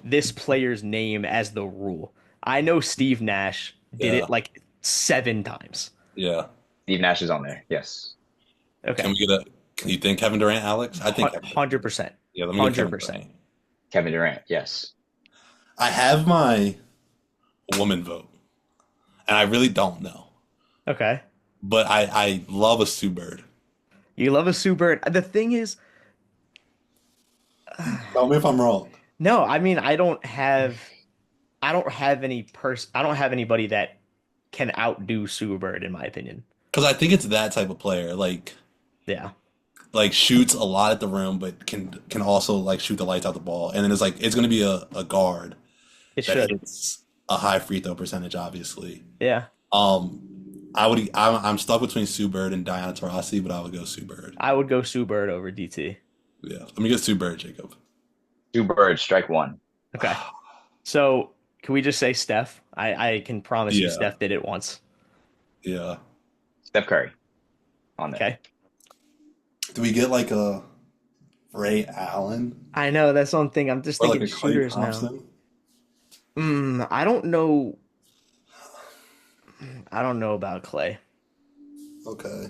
this player's name as the rule. I know Steve Nash did Yeah. it like 7 times. Yeah. Steve Nash is on there. Yes. Can Okay, we get a can you think Kevin Durant, Alex? I think Kevin Durant. 100%, Yeah, let me get Kevin 100%. Durant. Kevin Durant, yes. I have my woman vote, and I really don't know. Okay, But I love a Sue Bird. you love a Sue Bird. The thing is, Tell me if I'm wrong. no, I mean I don't have anybody that can outdo Sue Bird in my opinion. Because I think it's that type of player, Yeah, like shoots a lot at the rim, but can also like shoot the lights out the ball. And then it's gonna be a guard it that should. hits a high free throw percentage, obviously. Yeah, I'm stuck between Sue Bird and Diana Taurasi, but I would go Sue Bird. I would go Sue Bird over DT. Yeah. Let me get Sue Bird, Jacob. Two birds, strike one. Okay. So can we just say Steph? I can promise you Yeah. Steph did it once. Yeah. Steph Curry on there. Okay. Do we get like a Ray Allen I know that's one thing. I'm just or like thinking a Clay shooters now. Thompson? I don't know. I don't know about Clay. Okay.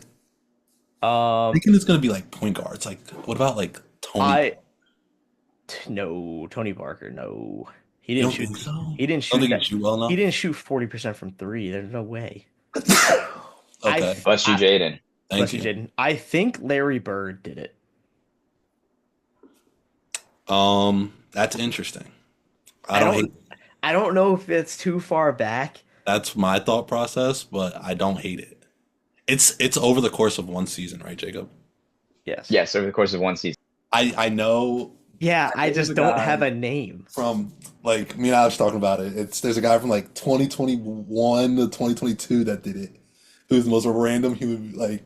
Um, Thinking it's gonna be like point guards. Like, what about like Tony? I no Tony Parker. No, he You didn't don't shoot. think so? He didn't Don't shoot think you that. shoot well He enough? didn't shoot 40% from three. There's no way. I Okay. th- Bless you, I Jaden. Thank bless you, you. Jaden. I think Larry Bird did it. That's interesting. I I don't hate don't. I don't know if it's too far back. that's my thought process, but I don't hate it. It's over the course of one season, right, Jacob? Yes. Yes, over the course of one season. I know Yeah, I I know there's just a don't have guy a name. from like me and I was talking about it. There's a guy from like 2021 to 2022 that did it. Who's the most random human like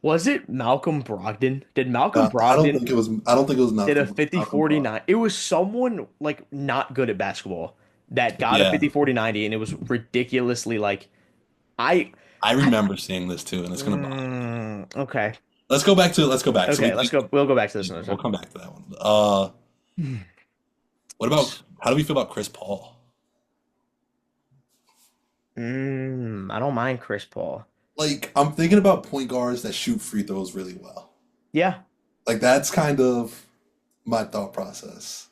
Was it Malcolm Brogdon? Did Malcolm I don't Brogdon think it was I don't think it was did a Malcolm 50 Malcolm 40 Brogdon. 9? It was someone like not good at basketball that got a Yeah, 50 40 90, and it was ridiculously like I I I remember seeing this too, and it's gonna bother me. okay. Let's go back. So we Okay, let's think go. We'll go back to this yeah, another we'll time. come back to that one. What about how do we feel about Chris Paul? I don't mind Chris Paul. Like I'm thinking about point guards that shoot free throws really well. Yeah. Like that's kind of my thought process.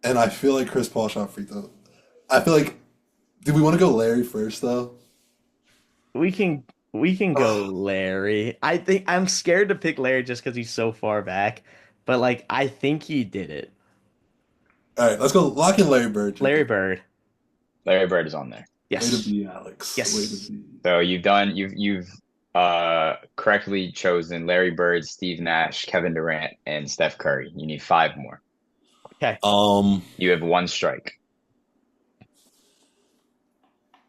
And I feel like Chris Paul shot free throw. I feel like do we want to go Larry first though? We can we can go Larry. I think I'm scared to pick Larry just because he's so far back, but like I think he did it. All right, let's go lock in Larry Bird, Larry Jacob. Bird. Larry Bird is on there. Way to Yes. be, Alex. Way to Yes. be. So you've correctly chosen Larry Bird, Steve Nash, Kevin Durant, and Steph Curry. You need five more. Okay. Um, You have one strike.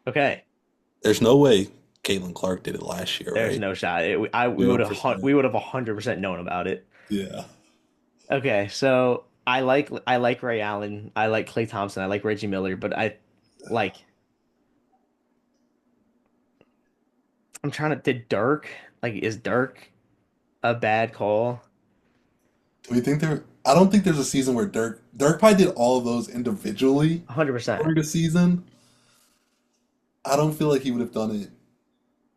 Okay. there's no way Caitlin Clark did it last year, There's right? no shot. We 0%. would have 100% known about it. Yeah. Okay, so I like Ray Allen. I like Klay Thompson. I like Reggie Miller, but like I'm trying to did Dirk like is Dirk a bad call? Do we think there? I don't think there's a season where Dirk probably did all of those individually 100%. during the season. I don't feel like he would have done it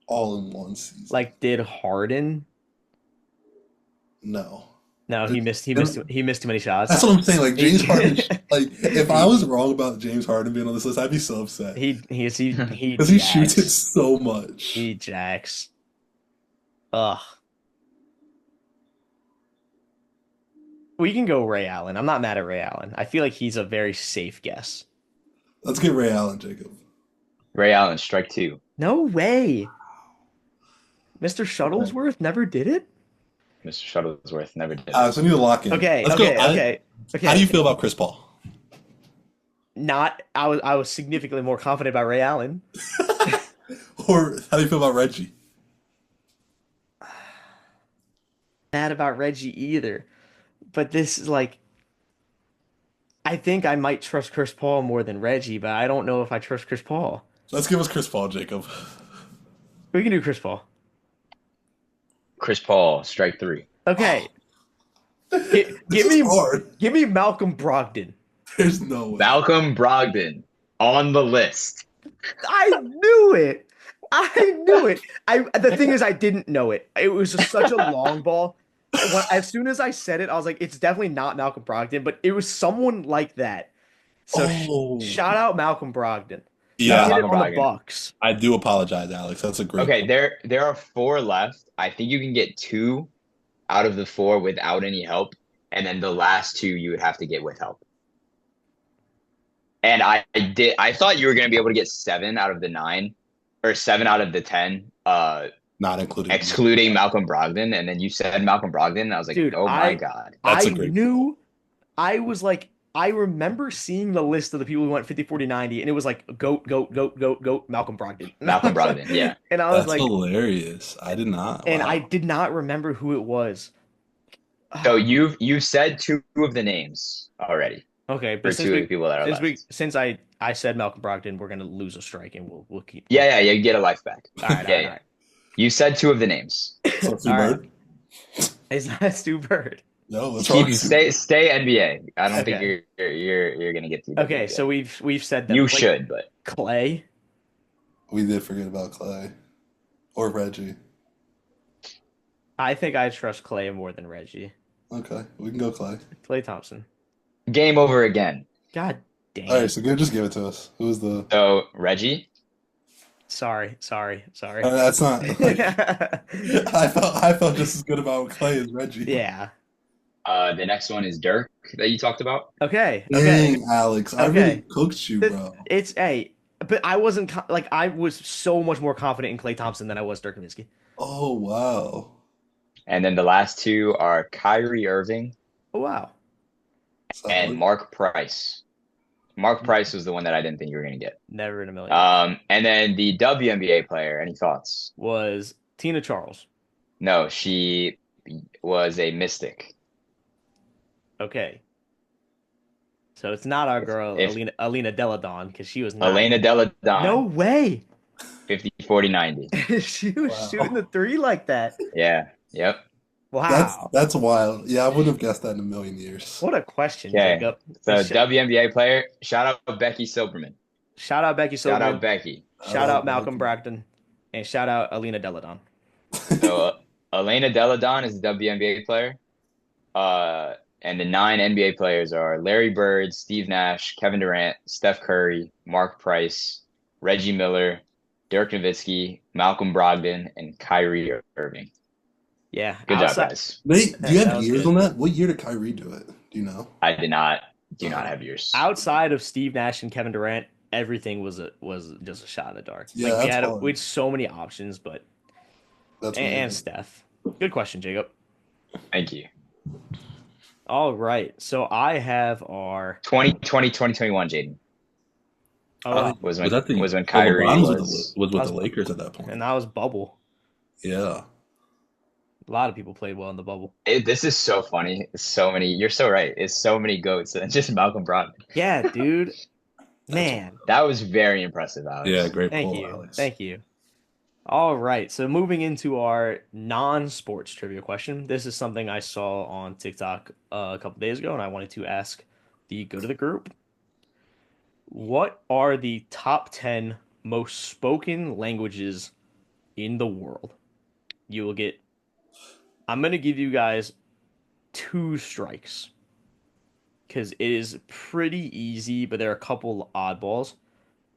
all in one season. Like did Harden? No. No, And he missed too many that's shots. what I'm saying. Like He James Harden, like if I he was wrong about James Harden being on this list, I'd be so upset he because he shoots it jacks. so much. He jacks. Ugh. We can go Ray Allen. I'm not mad at Ray Allen. I feel like he's a very safe guess. Let's get Ray Allen, Jacob. Ray Allen, strike two. No way. Mr. Okay. Shuttlesworth never did it? Mr. Shuttlesworth never did it. So we need to lock in. Okay, Let's go. okay, okay, How do you okay. feel about Chris Paul? Not I was significantly more confident about Ray Allen. Or how do you feel about Reggie? Mad about Reggie either. But this is like I think I might trust Chris Paul more than Reggie, but I don't know if I trust Chris Paul. Let's give us Chris Paul, Jacob. We can do Chris Paul. Chris Paul, strike three. Okay. This is hard. Give me Malcolm Brogdon. There's no way. Malcolm Brogdon on the list. I knew it. I knew it. The thing is I didn't know it. It was just such a long ball. As soon as I said it, I was like, it's definitely not Malcolm Brogdon, but it was someone like that. So Oh, shout out Malcolm Brogdon. He Shout yeah. out did it Malcolm on the Brogdon. Bucks. I do apologize, Alex. That's a great Okay, point. there are four left. I think you can get two out of the four without any help, and then the last two you would have to get with help. And I thought you were gonna be able to get seven out of the nine, or seven out of the 10, Not including. excluding Malcolm Brogdon, and then you said Malcolm Brogdon, and I was like, Dude, oh my God. That's I a great knew I was like I remember seeing the list of the people who went 50 40 90 and it was like goat Malcolm Brogdon. Malcolm Brogdon, yeah. And I was That's like hilarious. I did not. and I Wow. did not remember who it was. So you've said two of the names already Okay, for but two of the people that are left. since I said Malcolm Brogdon, we're gonna lose a strike and we'll keep. Yeah, you get a life back. All right, all Yeah, right, yeah. all right. You said two of the names. So Stu All right. Bird? It's not Stu Bird. No, what's wrong Keep with Stu stay NBA. I don't think Okay. you're gonna get to Okay, WNBA. so we've said them. You Like, should, but Clay. We did forget about Clay or Reggie. I think I trust Clay more than Reggie. Okay, we can go Clay. Clay Thompson. game over again. God dang. All right, so good. Just give it to us. Who's the? So Reggie, Sorry. That's not. Like, I felt just as good about Clay as Reggie. Yeah. the next one is Dirk that you talked about. Okay. Dang, Alex, I Okay. really cooked you, bro. It's a, but I wasn't like I was so much more confident in Clay Thompson than I was Dirk Nowitzki. Oh wow. And then the last two are Kyrie Irving Oh wow. and Mark Price. Mark Price was the one that I didn't think you were gonna get. Never in a million. And then the WNBA player. Any thoughts? Was Tina Charles. No, she was a Mystic. Okay. So it's not our girl If- Alina Deladon because she was not. Elena Deladon. No way. 50, 40, 90. She was Wow. shooting the three like that. Yeah. Yep. Wow. That's wild. Yeah, I wouldn't have guessed that in a million years. What a question, Okay. Jacob. So Sh- WNBA player. Shout out Becky Silverman. Shout out Becky Shout Silverman. out Becky. Shout Oh, out Malcolm Becky. Brogdon. And shout out Alina Deladon. So Elena Deladon is a WNBA player. And the 9 NBA players are Larry Bird, Steve Nash, Kevin Durant, Steph Curry, Mark Price, Reggie Miller, Dirk Nowitzki, Malcolm Brogdon, and Kyrie Irving. Yeah. Good job, outside- guys. Wait, do you That have was years good. on that? What year did Kyrie do it? Do you know? I do not have yours. Outside of Steve Nash and Kevin Durant, everything was just a shot in the dark. Yeah, Like that's hard. we had so many options, but That's and weird. Steph. Good question, Jacob. Thank you. All right. So I have our 2020, 2021, Jaden. Was when Kyrie LeBron was. was with was- the Lakers at that point. and that was bubble. Yeah. A lot of people played well in the bubble. This is so funny. So many. You're so right. It's so many goats and just Malcolm Brogdon. Yeah, dude. Man, That was very impressive, Alex. Yeah, great thank pull, you. Alex. Thank you. All right. So moving into our non-sports trivia question. This is something I saw on TikTok a couple days ago, and I wanted to ask the go to the group. What are the top 10 most spoken languages in the world? You will get, I'm going to give you guys 2 strikes because it is pretty easy, but there are a couple oddballs.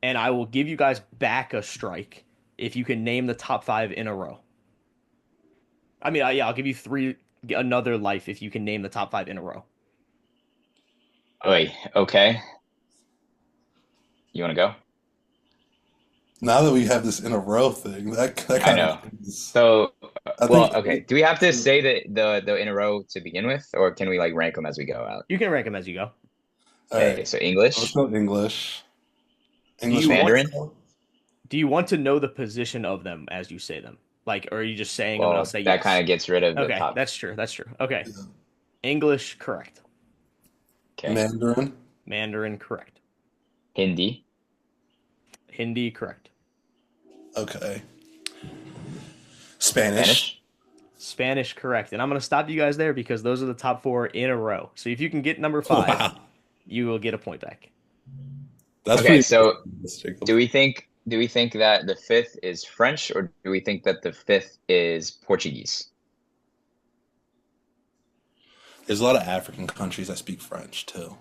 And I will give you guys back a strike if you can name the top 5 in a row. I mean, yeah, I'll give you another life if you can name the top 5 in a row. Wait, okay. You want to go? Now that we have this in a row thing, that I kind of know. is. So, I well, think. okay. Do we have to say the in a row to begin with, or can we like rank them as we go out? You can rank them as you go. All right. Okay, so Let's English, go English. Do English you one. want Mandarin. do you want to know the position of them as you say them? Like, or are you just saying them and I'll Well, say that kind yes? of gets rid of the Okay, top. that's true. That's true. Okay. Yeah. English, correct. Okay, Mandarin. Mandarin, correct. Hindi, Hindi, correct. Okay. Spanish. Spanish. Spanish, correct. And I'm going to stop you guys there because those are the top 4 in a row. So if you can get number 5, Wow. you will get a point back. That's Okay, pretty so good, Jacob. do we think that the fifth is French, or do we think that the fifth is Portuguese? There's a lot of African countries that speak French too,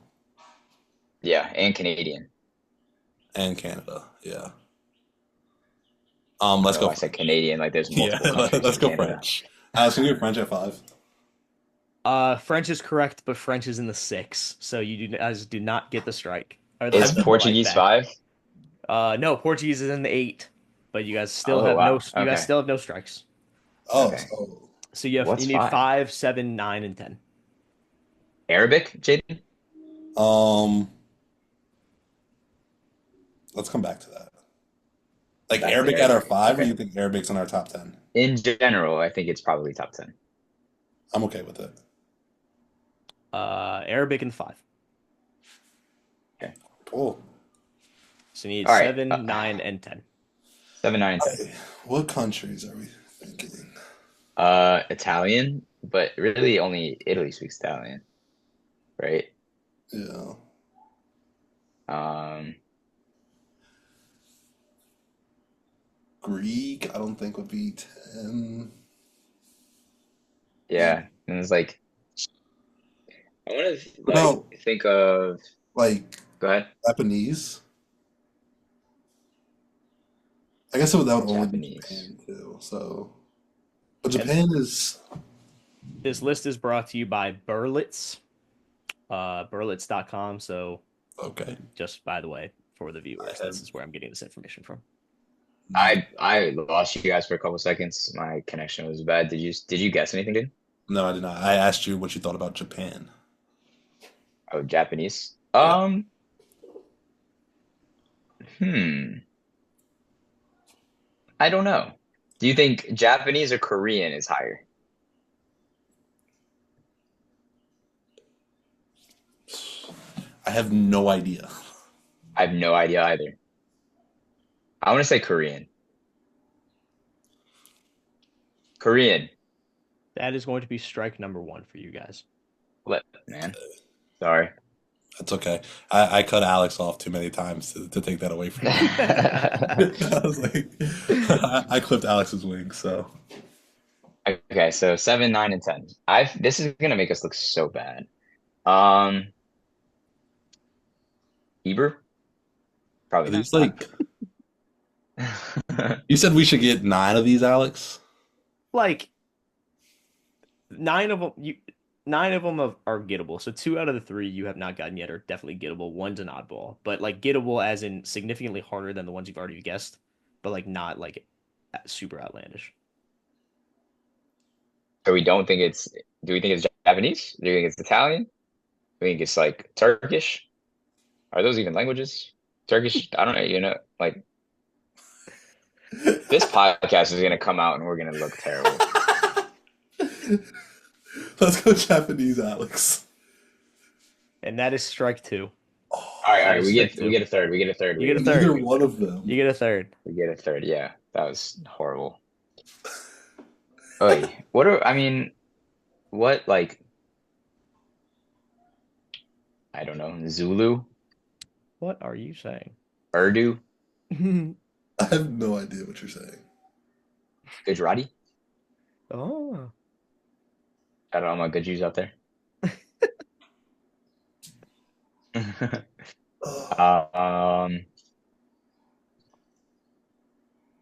Yeah, and Canadian. and Canada. Yeah. I don't Let's know go why I said French. Canadian, like there's Yeah, multiple countries let's in go Canada. French. Alex, can you get French at 5? French is correct, but French is in the 6. So you guys do not get the strike or Is the life Portuguese back. five? No, Portuguese is in the 8, but Oh wow. you guys Okay. still have no strikes. Oh, Okay. so So you What's need five? 5, 7, 9, and 10. Arabic, Jaden? um, let's come back to that. Like Back to Arabic at our Arabic. 5, or Okay. you think Arabic's in our top 10? In general, I think it's probably top 10. I'm okay with it. Arabic in 5. Okay. Cool. So you need All right. 7, 9, and 10. 7, 9, and 10. Okay. What countries are we thinking? Italian, but really only Italy speaks Italian, right? Yeah. Um, Greek, I don't think would be 10. And yeah. And it's like I want to what about like think of. like Go ahead. Japanese? I guess that would only be Japanese. Japan too. So, but And Japan is this list is brought to you by Berlitz, Berlitz.com. So okay. just by the way, for the I viewers, have this is where I'm getting this information from. no, I lost you guys for a couple seconds. My connection was bad. Did you guess anything, dude? no, I did not. I asked you what you thought about Japan. Oh, Japanese. Yeah. Hmm. I don't know. Do you think Japanese or Korean is higher? I have no idea. I have no idea either. I want to say Korean. Korean. That is going to be strike number 1 for you guys. Man. Sorry. That's okay. I cut Alex off too many times to take that away from him. I was like, I clipped Alex's wings, so Okay, so 7, 9, and 10. This is gonna make us look so bad. Um, Hebrew? Probably are these not. like you said we should get 9 of these, Alex? Like 9 of them, 9 of them are gettable. So 2 out of the 3 you have not gotten yet are definitely gettable. One's an oddball, but like gettable as in significantly harder than the ones you've already guessed, but like not like super outlandish. So we don't think it's. Do we think it's Japanese? Do we think it's Italian? Do we think it's like Turkish? Are those even languages? Turkish? I don't know. Like this podcast is gonna come out and we're gonna look terrible. Let's go Japanese, Alex. And that is strike 2. All right, all That right. is We strike get we 2. get a third. We get a third. You We get get a a third. third. Neither one of them. You get a third. We get a third. Yeah, that was horrible. Oh, what are I mean? What like I don't know. Zulu, What are you saying? Urdu, I have no idea what you're saying. Gujarati. Oh, I don't know my Gujus out there. Ugh.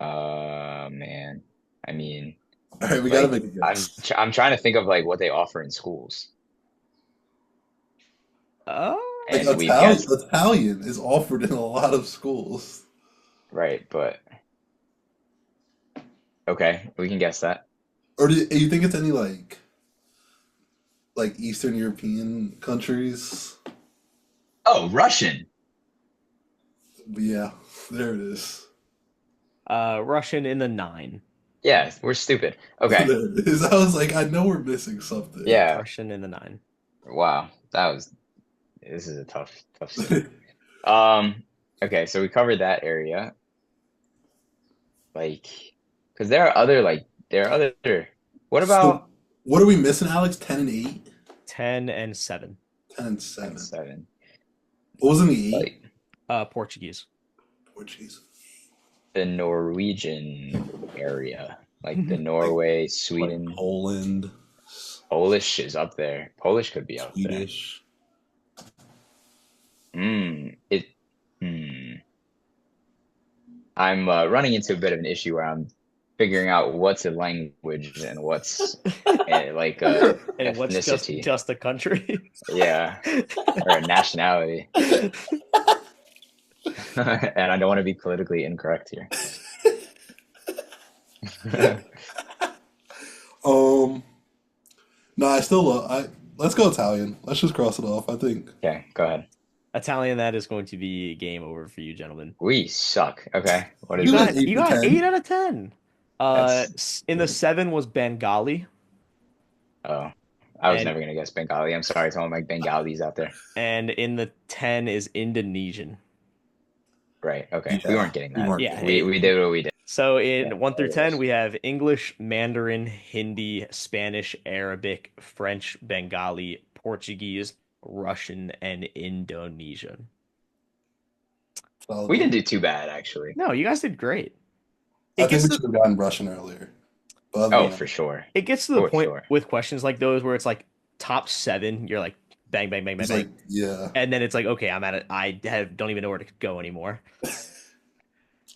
Um, man. I mean, All right, we gotta like make a guess. I'm trying to think of like what they offer in schools, Like and we've guessed Italian is offered in a lot of schools. right, but okay, we can guess that. Or do you think it's any like Eastern European countries? Oh, Russian. But yeah, there it is. Russian in the 9. Yeah, we're stupid. Okay. There it is. I was like, I know we're missing something. Yeah. Russian in the 9. Wow. This is a tough scene. Um, okay, so we covered that area. Like, because there are other. What So about what are we missing, Alex? 10 and 8? 10 and 7. 10 and and 7. seven? What was in the 8? Like Portuguese. Portuguese. the Norwegian area, like the Like Norway, like Sweden. Poland, Polish is up there. Polish could be up there. Swedish. It. Hmm. I'm running into a bit of an issue where I'm figuring out what's a language and what's like a And what's ethnicity. just a country? Yeah, or a nationality. And I don't want to be politically incorrect here. Um, no, I still love. Let's go Italian. Let's just cross it off. I think. Okay, go ahead. Italian, that is going to be game over for you, gentlemen. We suck. Okay, what You is You it? got got eight you for got 8 10. out of 10. That's In the 7 was Bengali, oh, I was and never gonna guess Bengali. I'm sorry to all my Bengalis out there. in the 10 is Indonesian. Right. Okay, we Yeah, weren't getting we that. weren't Yeah. getting We did what we did. So Yeah, in 1 through there it 10, is. we have English, Mandarin, Hindi, Spanish, Arabic, French, Bengali, Portuguese, Russian, and Indonesian. solid We didn't one. do too bad actually. No, you guys did great. I It think gets we to should have gotten Russian earlier. But other Oh, than for that, sure. it gets to the For point sure. with questions like those where it's like top 7, you're like bang, bang, bang, bang, it's like, bang, yeah. and then it's like okay, I'm at it. Don't even know where to go anymore.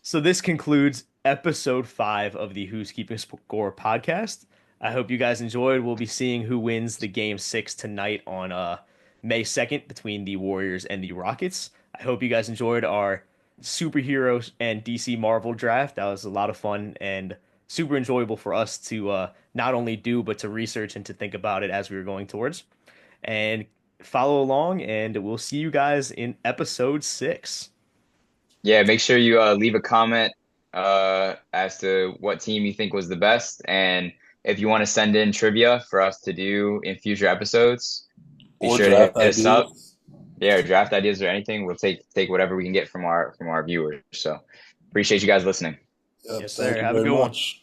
So this concludes episode 5 of the Who's Keeping Score podcast. I hope you guys enjoyed. We'll be seeing who wins the game 6 tonight on May 2nd between the Warriors and the Rockets. I hope you guys enjoyed our superheroes and DC Marvel draft. That was a lot of fun and super enjoyable for us to not only do but to research and to think about it as we were going towards. And follow along, and we'll see you guys in episode 6. Yeah, make sure you leave a comment as to what team you think was the best, and if you want to send in trivia for us to do in future episodes, be Or sure to draft hit us up. ideas. Yeah, or draft ideas or anything. We'll take whatever we can get from our viewers. So appreciate you guys listening. Yep. Yes, Thank sir. you Have a very good one. much.